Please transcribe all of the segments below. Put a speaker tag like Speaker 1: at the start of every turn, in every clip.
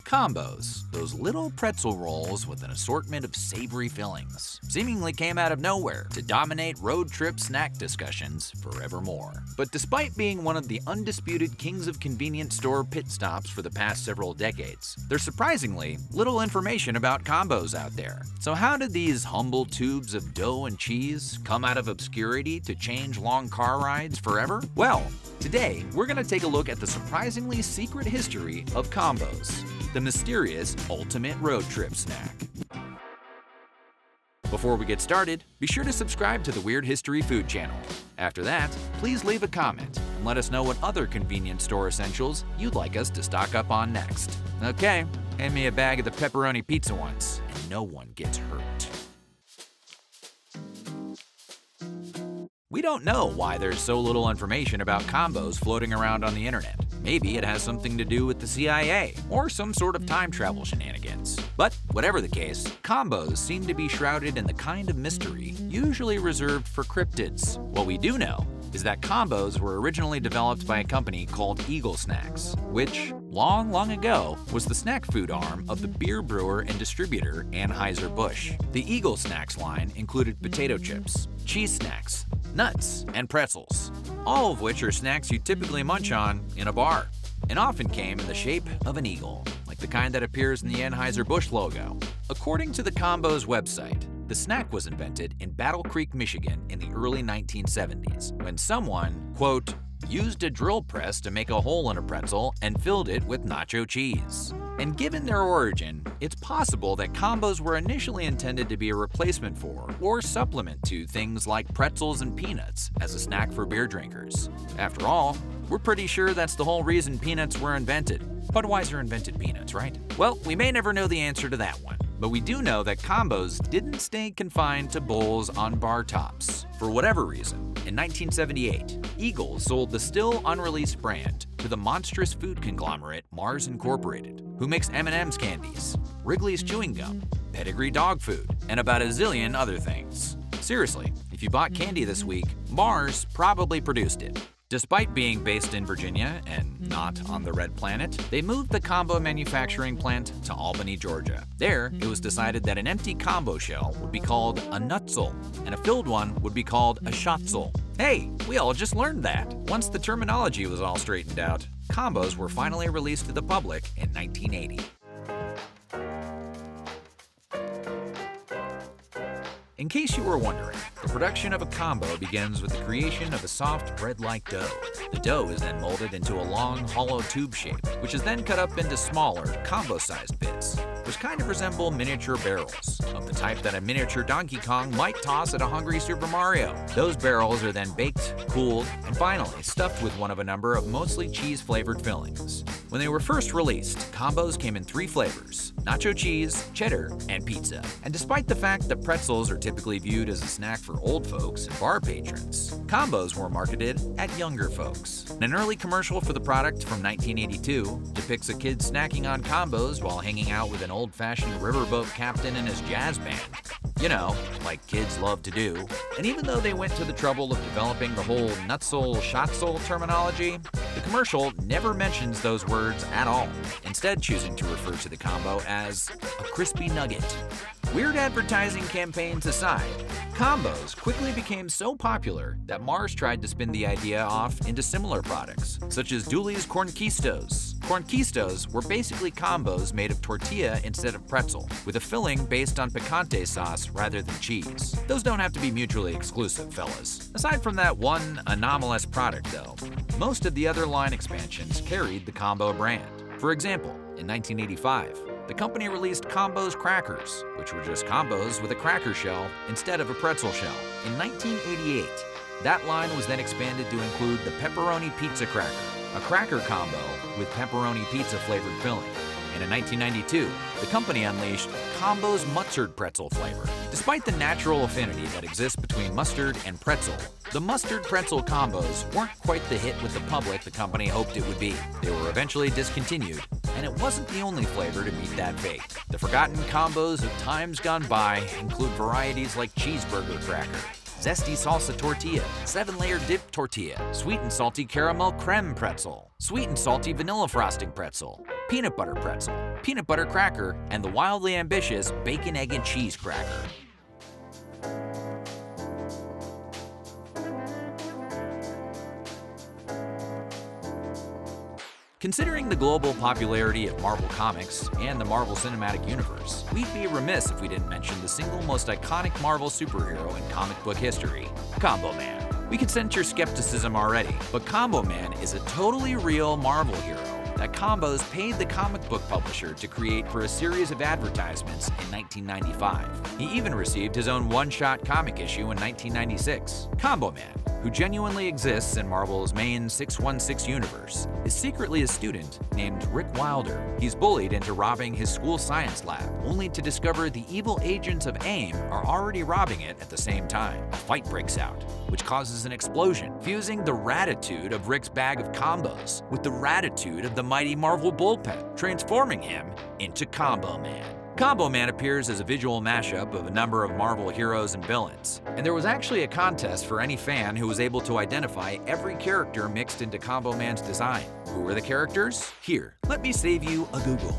Speaker 1: Combos, those little pretzel rolls with an assortment of savory fillings, seemingly came out of nowhere to dominate road trip snack discussions forevermore. But despite being one of the undisputed kings of convenience store pit stops for the past several decades, there's surprisingly little information about combos out there. So how did these humble tubes of dough and cheese come out of obscurity to change long car rides forever? Well, today we're going to take a look at the surprisingly secret history of combos, the mysterious ultimate road trip snack. Before we get started, be sure to subscribe to the Weird History Food channel. After that, please leave a comment and let us know what other convenience store essentials you'd like us to stock up on next. Okay, hand me a bag of the pepperoni pizza once, and no one gets hurt. We don't know why there's so little information about combos floating around on the internet. Maybe it has something to do with the CIA or some sort of time travel shenanigans. But whatever the case, combos seem to be shrouded in the kind of mystery usually reserved for cryptids. What we do know is that combos were originally developed by a company called Eagle Snacks, which, long ago, was the snack food arm of the beer brewer and distributor Anheuser-Busch. The Eagle Snacks line included potato chips, cheese snacks, nuts, and pretzels, all of which are snacks you typically munch on in a bar, and often came in the shape of an eagle, like the kind that appears in the Anheuser-Busch logo. According to the Combos website, the snack was invented in Battle Creek, Michigan in the early 1970s, when someone, quote, used a drill press to make a hole in a pretzel and filled it with nacho cheese. And given their origin, it's possible that combos were initially intended to be a replacement for or supplement to things like pretzels and peanuts as a snack for beer drinkers. After all, we're pretty sure that's the whole reason peanuts were invented. Budweiser invented peanuts, right? Well, we may never know the answer to that one, but we do know that combos didn't stay confined to bowls on bar tops. For whatever reason, in 1978, Eagle sold the still unreleased brand to the monstrous food conglomerate Mars Incorporated, who makes M&M's candies, Wrigley's chewing gum, Pedigree dog food, and about a zillion other things. Seriously, if you bought candy this week, Mars probably produced it. Despite being based in Virginia and not on the Red Planet, they moved the combo manufacturing plant to Albany, Georgia. There, it was decided that an empty combo shell would be called a nutzel, and a filled one would be called a shotzel. Hey, we all just learned that. Once the terminology was all straightened out, combos were finally released to the public in 1980. In case you were wondering, the production of a combo begins with the creation of a soft bread-like dough. The dough is then molded into a long, hollow tube shape, which is then cut up into smaller, combo-sized bits, which kind of resemble miniature barrels, of the type that a miniature Donkey Kong might toss at a hungry Super Mario. Those barrels are then baked, cooled, and finally stuffed with one of a number of mostly cheese-flavored fillings. When they were first released, combos came in 3 flavors: nacho cheese, cheddar, and pizza. And despite the fact that pretzels are typically viewed as a snack for old folks and bar patrons, combos were marketed at younger folks. An early commercial for the product from 1982 depicts a kid snacking on combos while hanging out with an old-fashioned riverboat captain and his jazz band. You know, like kids love to do. And even though they went to the trouble of developing the whole nutzel, shotzel terminology, the commercial never mentions those words at all, instead choosing to refer to the combo as a crispy nugget. Weird advertising campaigns aside, combos quickly became so popular that Mars tried to spin the idea off into similar products, such as Dooley's Cornquistos. Cornquistos were basically combos made of tortilla instead of pretzel, with a filling based on picante sauce rather than cheese. Those don't have to be mutually exclusive, fellas. Aside from that one anomalous product, though, most of the other line expansions carried the combo brand. For example, in 1985, the company released Combos Crackers, which were just combos with a cracker shell instead of a pretzel shell. In 1988, that line was then expanded to include the Pepperoni Pizza Cracker, a cracker combo with pepperoni pizza flavored filling. And in 1992, the company unleashed Combos Mustard Pretzel flavor. Despite the natural affinity that exists between mustard and pretzel, the mustard pretzel combos weren't quite the hit with the public the company hoped it would be. They were eventually discontinued, and it wasn't the only flavor to meet that fate. The forgotten combos of times gone by include varieties like cheeseburger cracker, zesty salsa tortilla, 7-layer dip tortilla, sweet and salty caramel creme pretzel, sweet and salty vanilla frosting pretzel, peanut butter pretzel, peanut butter cracker, and the wildly ambitious bacon, egg, and cheese cracker. Considering the global popularity of Marvel Comics and the Marvel Cinematic Universe, we'd be remiss if we didn't mention the single most iconic Marvel superhero in comic book history, Combo Man. We can sense your skepticism already, but Combo Man is a totally real Marvel hero that Combos paid the comic book publisher to create for a series of advertisements in 1995. He even received his own one-shot comic issue in 1996. Combo Man, who genuinely exists in Marvel's main 616 universe, is secretly a student named Rick Wilder. He's bullied into robbing his school science lab, only to discover the evil agents of AIM are already robbing it at the same time. A fight breaks out, which causes an explosion, fusing the ratitude of Rick's bag of combos with the ratitude of the mighty Marvel bullpen, transforming him into Combo Man. Combo Man appears as a visual mashup of a number of Marvel heroes and villains, and there was actually a contest for any fan who was able to identify every character mixed into Combo Man's design. Who were the characters? Here, let me save you a Google.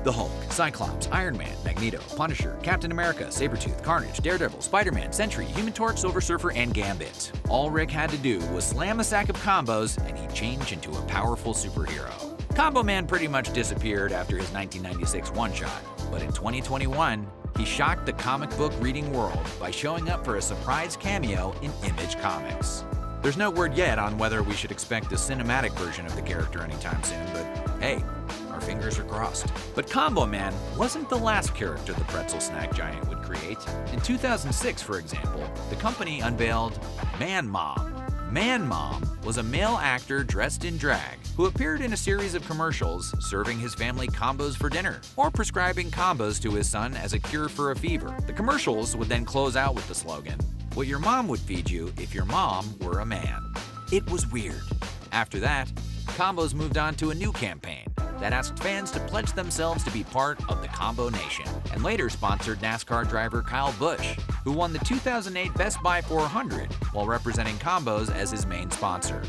Speaker 1: The Hulk, Cyclops, Iron Man, Magneto, Punisher, Captain America, Sabretooth, Carnage, Daredevil, Spider-Man, Sentry, Human Torch, Silver Surfer, and Gambit. All Rick had to do was slam a sack of combos and he'd change into a powerful superhero. Combo Man pretty much disappeared after his 1996 one-shot, but in 2021, he shocked the comic book reading world by showing up for a surprise cameo in Image Comics. There's no word yet on whether we should expect a cinematic version of the character anytime soon, but hey, our fingers are crossed. But Combo Man wasn't the last character the pretzel snack giant would create. In 2006, for example, the company unveiled Man Mom. Man Mom was a male actor dressed in drag who appeared in a series of commercials serving his family combos for dinner or prescribing combos to his son as a cure for a fever. The commercials would then close out with the slogan, "What your mom would feed you if your mom were a man." It was weird. After that, Combos moved on to a new campaign that asked fans to pledge themselves to be part of the Combo Nation, and later sponsored NASCAR driver Kyle Busch, who won the 2008 Best Buy 400 while representing Combos as his main sponsor.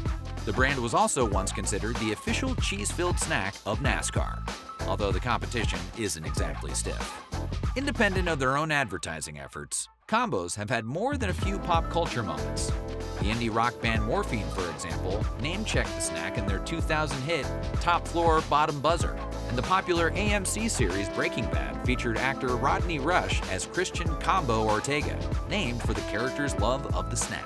Speaker 1: The brand was also once considered the official cheese-filled snack of NASCAR, although the competition isn't exactly stiff. Independent of their own advertising efforts, Combos have had more than a few pop culture moments. The indie rock band Morphine, for example, name-checked the snack in their 2000 hit Top Floor Bottom Buzzer, and the popular AMC series Breaking Bad featured actor Rodney Rush as Christian Combo Ortega, named for the character's love of the snack.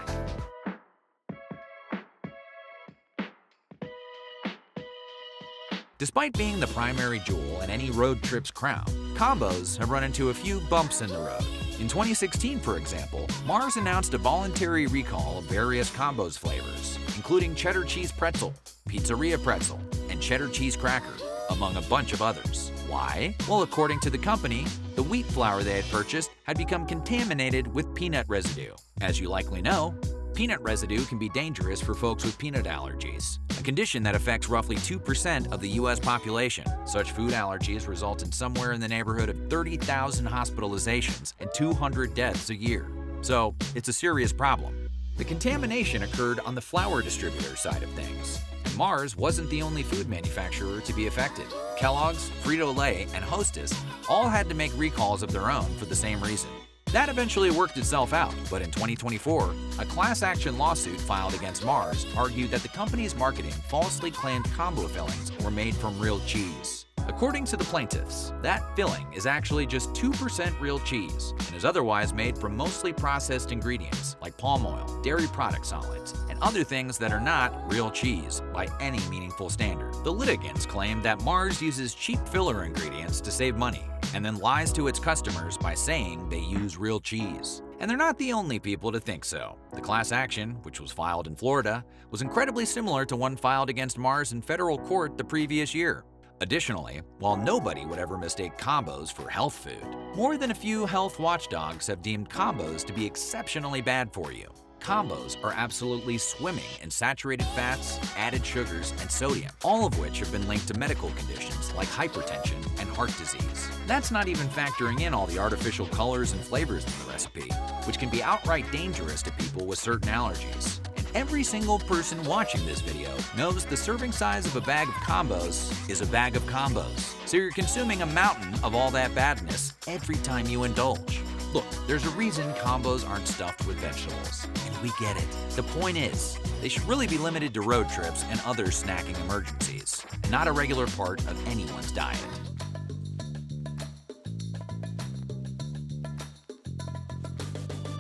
Speaker 1: Despite being the primary jewel in any road trip's crown, Combos have run into a few bumps in the road. In 2016, for example, Mars announced a voluntary recall of various Combos flavors, including cheddar cheese pretzel, pizzeria pretzel, and cheddar cheese cracker, among a bunch of others. Why? Well, according to the company, the wheat flour they had purchased had become contaminated with peanut residue. As you likely know, peanut residue can be dangerous for folks with peanut allergies, a condition that affects roughly 2% of the US population. Such food allergies result in somewhere in the neighborhood of 30,000 hospitalizations and 200 deaths a year. So, it's a serious problem. The contamination occurred on the flour distributor side of things. And Mars wasn't the only food manufacturer to be affected. Kellogg's, Frito-Lay, and Hostess all had to make recalls of their own for the same reason. That eventually worked itself out, but in 2024, a class action lawsuit filed against Mars argued that the company's marketing falsely claimed combo fillings were made from real cheese. According to the plaintiffs, that filling is actually just 2% real cheese and is otherwise made from mostly processed ingredients like palm oil, dairy product solids, and other things that are not real cheese by any meaningful standard. The litigants claim that Mars uses cheap filler ingredients to save money and then lies to its customers by saying they use real cheese. And they're not the only people to think so. The class action, which was filed in Florida, was incredibly similar to one filed against Mars in federal court the previous year. Additionally, while nobody would ever mistake combos for health food, more than a few health watchdogs have deemed combos to be exceptionally bad for you. Combos are absolutely swimming in saturated fats, added sugars, and sodium, all of which have been linked to medical conditions like hypertension and heart disease. That's not even factoring in all the artificial colors and flavors in the recipe, which can be outright dangerous to people with certain allergies. And every single person watching this video knows the serving size of a bag of combos is a bag of combos. So you're consuming a mountain of all that badness every time you indulge. Look, there's a reason combos aren't stuffed with vegetables, and we get it. The point is, they should really be limited to road trips and other snacking emergencies, and not a regular part of anyone's diet.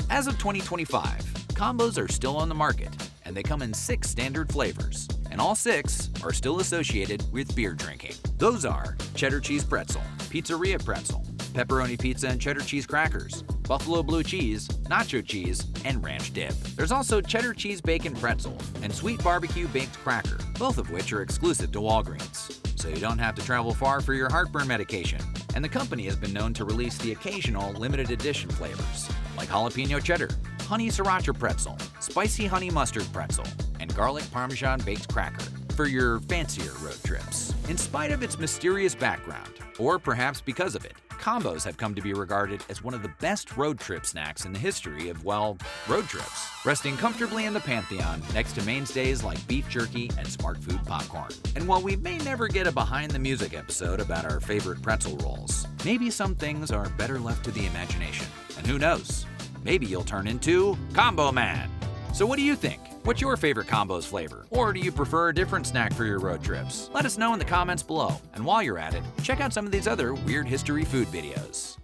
Speaker 1: As of 2025, combos are still on the market, and they come in 6 standard flavors, and all 6 are still associated with beer drinking. Those are cheddar cheese pretzel, pizzeria pretzel, pepperoni pizza and cheddar cheese crackers, buffalo blue cheese, nacho cheese, and ranch dip. There's also cheddar cheese bacon pretzel and sweet barbecue baked cracker, both of which are exclusive to Walgreens, so you don't have to travel far for your heartburn medication. And the company has been known to release the occasional limited edition flavors, like jalapeno cheddar, honey sriracha pretzel, spicy honey mustard pretzel, and garlic parmesan baked cracker for your fancier road trips. In spite of its mysterious background, or perhaps because of it, combos have come to be regarded as one of the best road trip snacks in the history of, well, road trips, resting comfortably in the pantheon next to mainstays like beef jerky and smart food popcorn. And while we may never get a behind the music episode about our favorite pretzel rolls, maybe some things are better left to the imagination. And who knows, maybe you'll turn into Combo Man. So what do you think? What's your favorite combos flavor? Or do you prefer a different snack for your road trips? Let us know in the comments below. And while you're at it, check out some of these other weird history food videos.